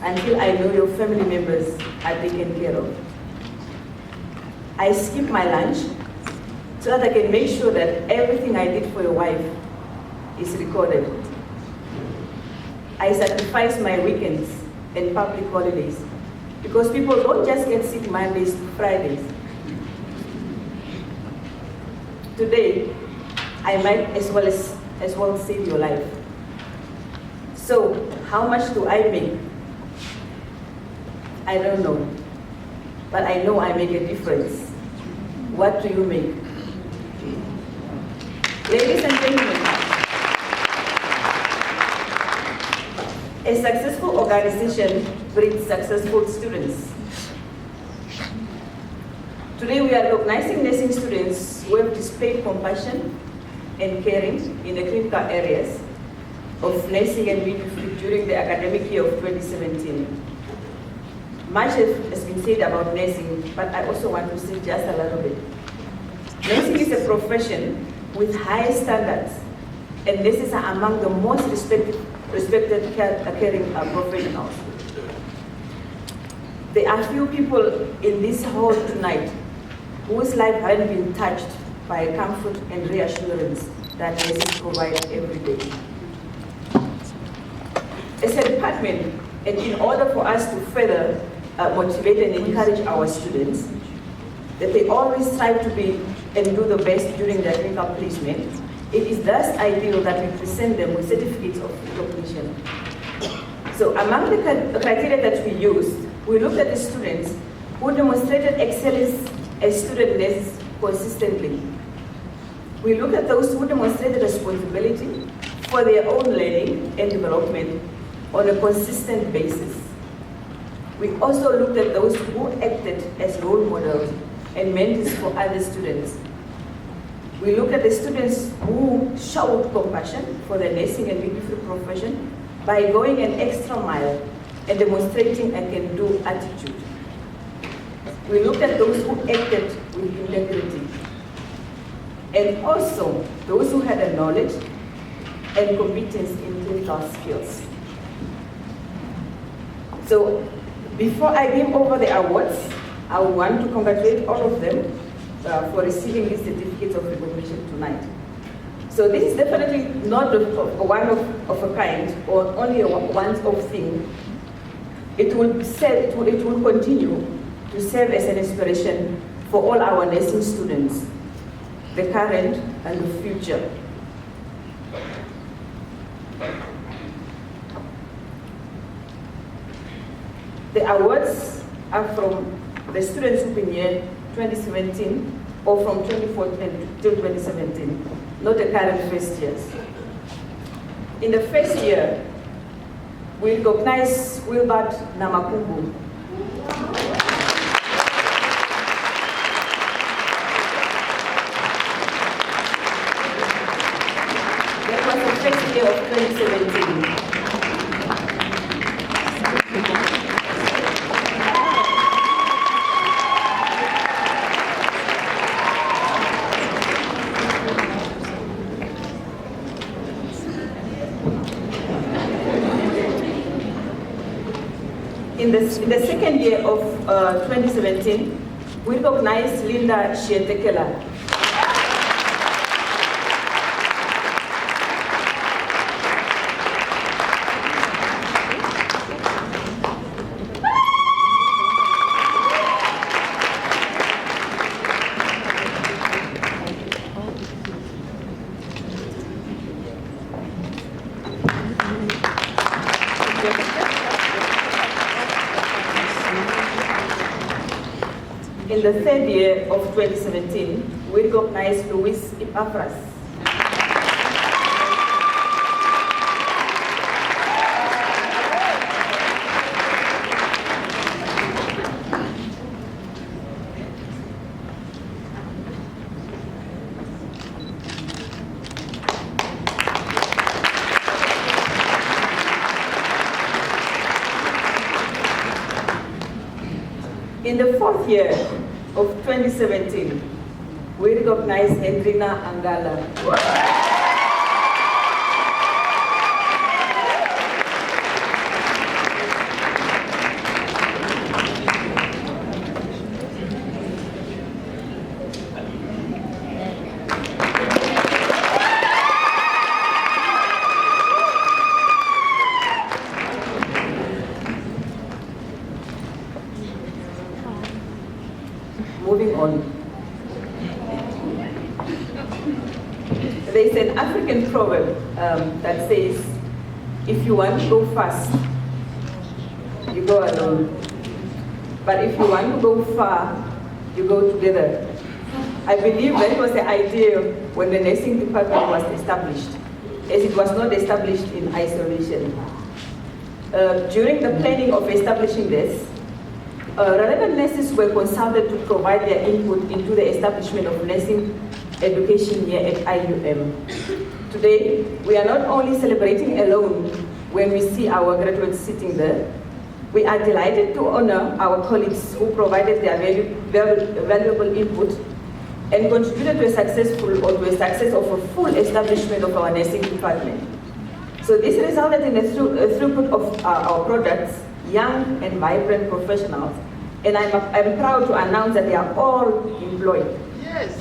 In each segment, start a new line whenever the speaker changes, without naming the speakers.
until I know your family members are taken care of. I skip my lunch so that I can make sure that everything I did for your wife is recorded. I sacrifice my weekends and public holidays because people don't just get sick Mondays to Fridays. Today, I might as well save your life. So, how much do I make? I don't know, but I know I make a difference. What do you make? Ladies and gentlemen, a successful organization breeds successful students. Today we are recognizing nursing students who have displayed compassion and caring in the clinical areas of nursing and midwifery during the academic year of 2017. Much has been said about nursing, but I also want to say just a little bit. Nursing is a profession with high standards, and nurses are among the most respected caring professionals. There are few people in this hall tonight whose life hadn't been touched by comfort and reassurance that nurses provide every day. As a department, and in order for us to further motivate and encourage our students, that they always strive to be and do the best during their clinical placement, it is thus ideal that we present them with certificates of recognition. So among the criteria that we used, we looked at the students who demonstrated excellence as student nurses consistently. We looked at those who demonstrated responsibility for their own learning and development on a consistent basis. We also looked at those who acted as role models and mentors for other students. We looked at the students who showed compassion for the nursing and midwifery profession by going an extra mile and demonstrating a can-do attitude. We looked at those who acted with integrity, and also those who had a knowledge and competence in clinical skills. So before I give over the awards, I want to congratulate all of them for receiving these certificates of recognition tonight. So this is definitely not one of a kind or only a once-off thing. It will continue to serve as an inspiration for all our nursing students, the current and the future. The awards are from the students who've been here 2017 or from 2014 till 2017, not the current first years. In the first year, we recognize Wilbert Namakubu. That was the first year of 2017. In the second year of 2017, we recognize Linda Shietekela. In the third year of 2017, we recognize Luis Ipafras. In the fourth year of 2017, we recognize Hendrina Angala. moving on. There's an African proverb that says, if you want to go fast, you go alone. But if you want to go far, you go together. I believe that was the idea when the nursing department was established, as it was not established in isolation. During the planning of establishing this, relevant nurses were consulted to provide their input into the establishment of nursing education here at IUM. Today, we are not only celebrating alone when we see our graduates sitting there, we are delighted to honor our colleagues who provided their valuable input and contributed to a successful or to a success of a full establishment of our nursing department. So this resulted in a throughput of our products, young and vibrant professionals, and I'm proud to announce that they are all employed.
Yes.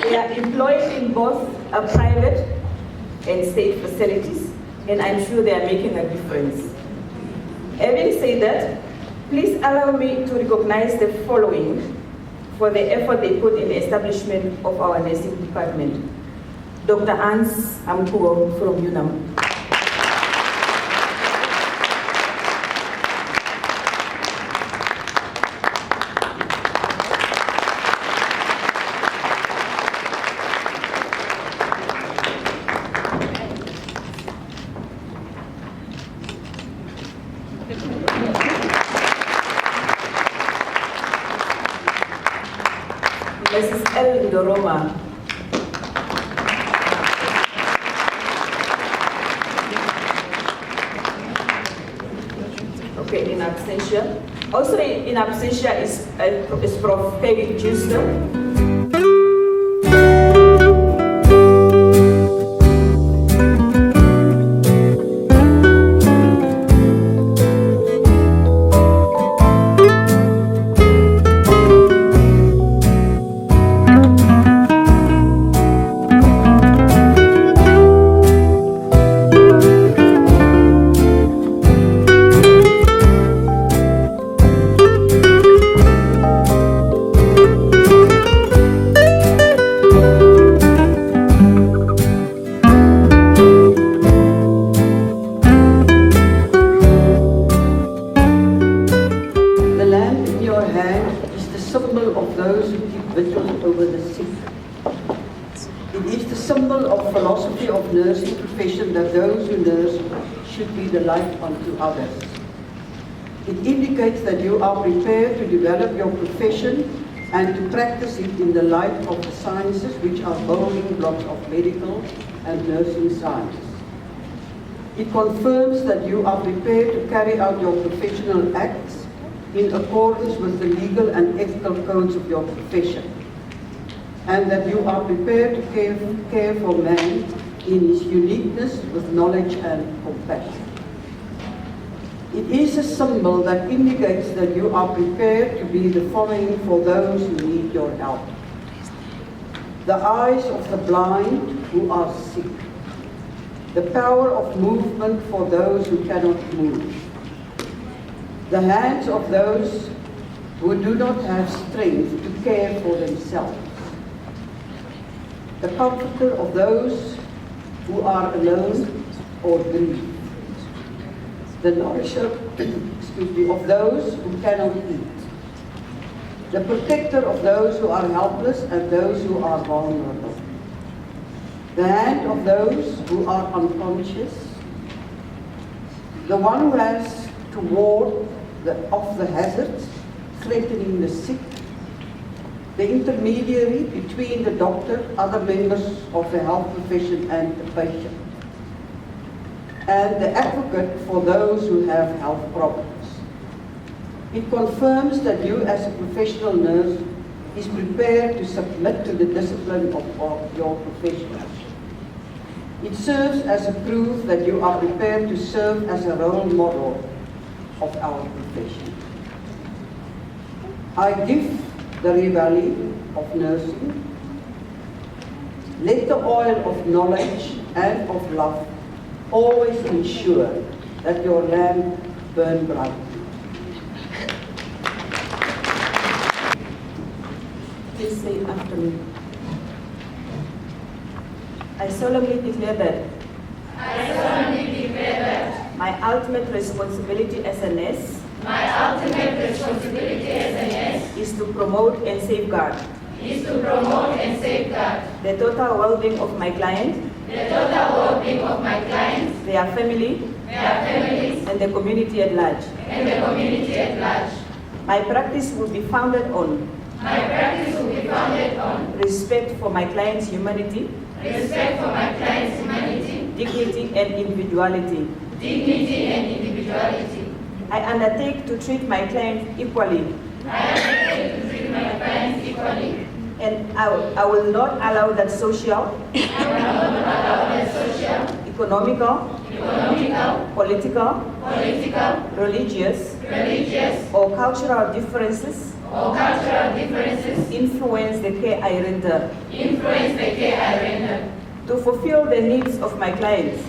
They are employed in both private and state facilities, and I'm sure they are making a difference. Having said that, please allow me to recognize the following for the effort they put in the establishment of our nursing department. Dr. Hans Amkuo from UNAM. Mrs. L. Doroma. Okay, in absentia. Also in absentia is Prof. Peggy Juster.
Nursing profession that those who nurse should be the light unto others. It indicates that you are prepared to develop your profession and to practice it in the light of the sciences which are building blocks of medical and nursing science. It confirms that you are prepared to carry out your professional acts in accordance with the legal and ethical codes of your profession, and that you are prepared to care for man in his uniqueness with knowledge and compassion. It is a symbol that indicates that you are prepared to be the following for those who need your help. The eyes of the blind who are sick. The power of movement for those who cannot move. The hands of those who do not have strength to care for themselves. The comforter of those who are alone or grieve. The nourisher of those who cannot eat. The protector of those who are helpless and those who are vulnerable. The hand of those who are unconscious. The one who has to ward off the hazards threatening the sick. The intermediary between the doctor, other members of the health profession and the patient. And the advocate for those who have health problems. It confirms that you as a professional nurse is prepared to submit to the discipline of your profession. It serves as a proof that you are prepared to serve as a role model of our profession. I give the reveille of nursing. Let the oil of knowledge and of love always ensure that your lamp burn bright.
Please say after me. I solemnly declare that my ultimate responsibility as a nurse is to promote and safeguard the total well-being of my client, their family, and the community at large. My practice will be founded on respect for my client's humanity, dignity and individuality. I undertake to treat my clients equally. And I will not allow that social, economical, political, religious, or cultural differences influence the care I render. To fulfill the needs of my clients,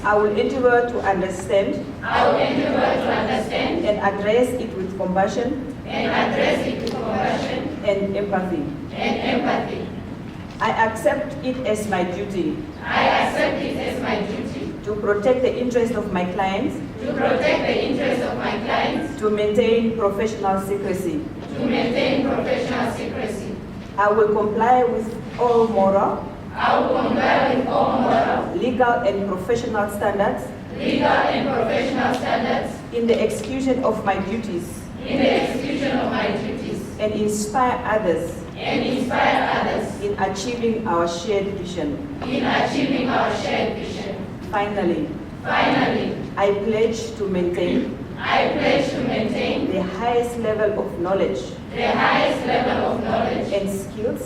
I will endeavor to understand and address it with compassion and empathy. I accept it as my duty to protect the interests of my clients, to maintain professional secrecy. I will comply with all moral, legal and professional standards in the execution of my duties and inspire others in achieving our shared vision. Finally, I pledge to maintain the highest level of knowledge and skills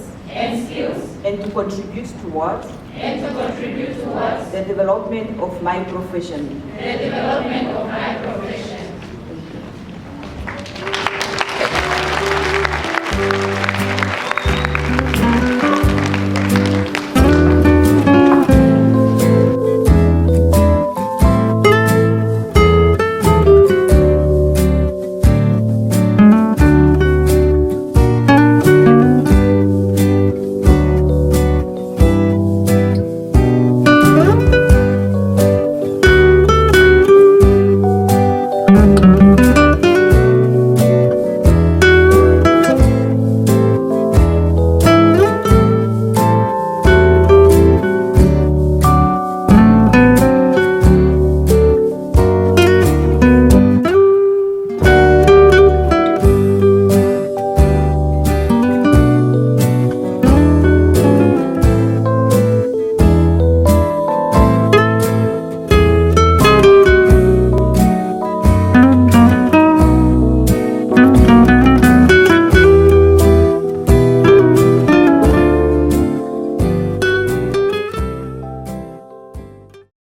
and to contribute towards the development of my profession.